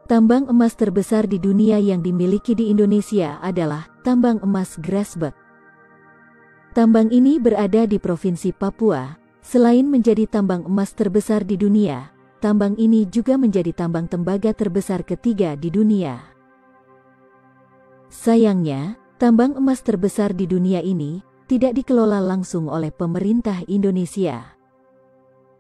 Tambang emas terbesar di dunia yang dimiliki di Indonesia adalah tambang emas Grasberg. Tambang ini berada di Provinsi Papua. Selain menjadi tambang emas terbesar di dunia, tambang ini juga menjadi tambang tembaga terbesar ketiga di dunia. Sayangnya, tambang emas terbesar di dunia ini tidak dikelola langsung oleh pemerintah Indonesia.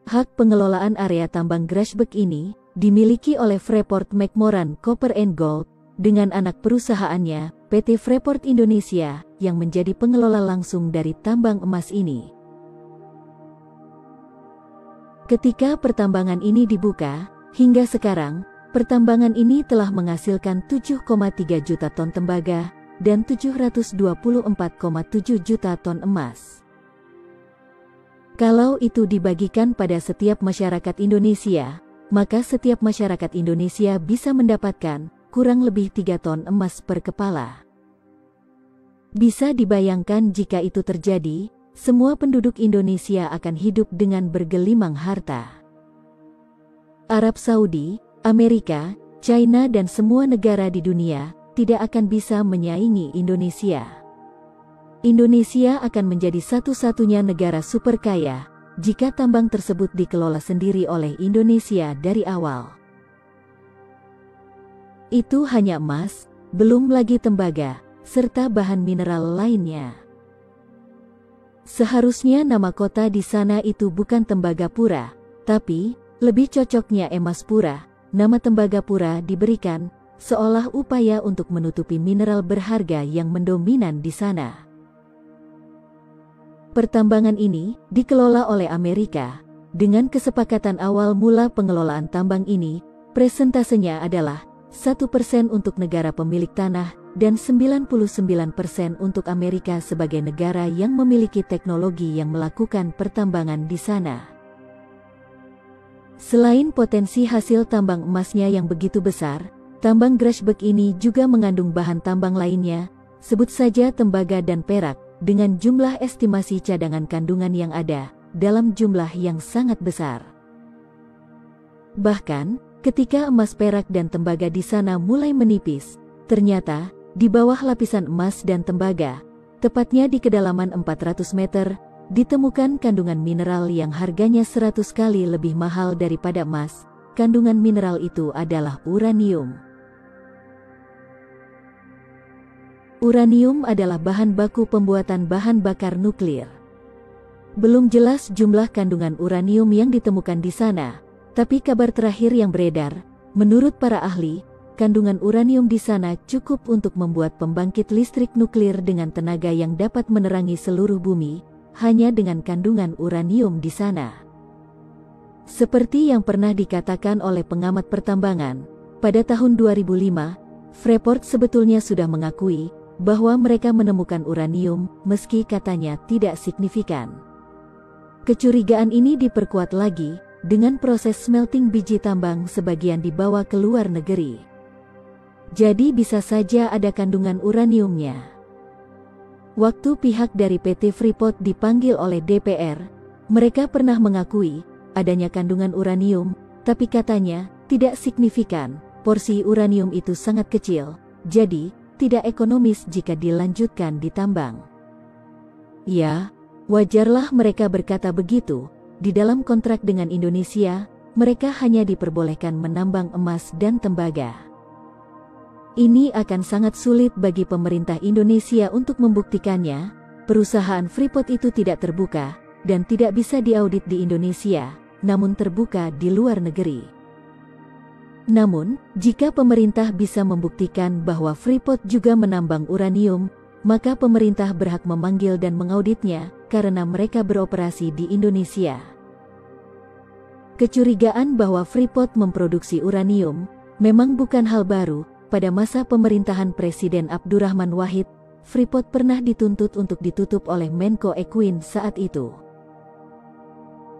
Hak pengelolaan area tambang Grasberg ini dimiliki oleh Freeport-McMoRan Copper and Gold dengan anak perusahaannya, PT Freeport Indonesia, yang menjadi pengelola langsung dari tambang emas ini. Ketika pertambangan ini dibuka, hingga sekarang, pertambangan ini telah menghasilkan 7,3 juta ton tembaga dan 724,7 juta ton emas. Kalau itu dibagikan pada setiap masyarakat Indonesia, maka setiap masyarakat Indonesia bisa mendapatkan kurang lebih 3 ton emas per kepala. Bisa dibayangkan jika itu terjadi, semua penduduk Indonesia akan hidup dengan bergelimang harta. Arab Saudi, Amerika, China dan semua negara di dunia tidak akan bisa menyaingi Indonesia. Indonesia akan menjadi satu-satunya negara super kaya jika tambang tersebut dikelola sendiri oleh Indonesia dari awal. Itu hanya emas, belum lagi tembaga, serta bahan mineral lainnya. Seharusnya nama kota di sana itu bukan Tembagapura, tapi lebih cocoknya Emaspura. Nama Tembagapura diberikan seolah upaya untuk menutupi mineral berharga yang mendominan di sana. Pertambangan ini dikelola oleh Amerika. Dengan kesepakatan awal mula pengelolaan tambang ini, presentasenya adalah 1% untuk negara pemilik tanah dan 99% untuk Amerika sebagai negara yang memiliki teknologi yang melakukan pertambangan di sana. Selain potensi hasil tambang emasnya yang begitu besar, tambang Grasberg ini juga mengandung bahan tambang lainnya, sebut saja tembaga dan perak, dengan jumlah estimasi cadangan kandungan yang ada, dalam jumlah yang sangat besar. Bahkan, ketika emas, perak dan tembaga di sana mulai menipis, ternyata, di bawah lapisan emas dan tembaga, tepatnya di kedalaman 400 meter, ditemukan kandungan mineral yang harganya 100 kali lebih mahal daripada emas. Kandungan mineral itu adalah uranium. Uranium adalah bahan baku pembuatan bahan bakar nuklir. Belum jelas jumlah kandungan uranium yang ditemukan di sana, tapi kabar terakhir yang beredar, menurut para ahli, kandungan uranium di sana cukup untuk membuat pembangkit listrik nuklir dengan tenaga yang dapat menerangi seluruh bumi, hanya dengan kandungan uranium di sana. Seperti yang pernah dikatakan oleh pengamat pertambangan, pada tahun 2005, Freeport sebetulnya sudah mengakui bahwa mereka menemukan uranium, meski katanya tidak signifikan. Kecurigaan ini diperkuat lagi dengan proses smelting biji tambang sebagian dibawa ke luar negeri. Jadi bisa saja ada kandungan uraniumnya. Waktu pihak dari PT Freeport dipanggil oleh DPR, mereka pernah mengakui adanya kandungan uranium, tapi katanya tidak signifikan, porsi uranium itu sangat kecil, jadi tidak ekonomis jika dilanjutkan ditambang. Ya, wajarlah mereka berkata begitu. Di dalam kontrak dengan Indonesia, mereka hanya diperbolehkan menambang emas dan tembaga. Ini akan sangat sulit bagi pemerintah Indonesia untuk membuktikannya. Perusahaan Freeport itu tidak terbuka dan tidak bisa diaudit di Indonesia, namun terbuka di luar negeri. Namun, jika pemerintah bisa membuktikan bahwa Freeport juga menambang uranium, maka pemerintah berhak memanggil dan mengauditnya, karena mereka beroperasi di Indonesia. Kecurigaan bahwa Freeport memproduksi uranium memang bukan hal baru. Pada masa pemerintahan Presiden Abdurrahman Wahid, Freeport pernah dituntut untuk ditutup oleh Menko Equine saat itu.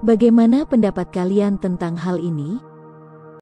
Bagaimana pendapat kalian tentang hal ini?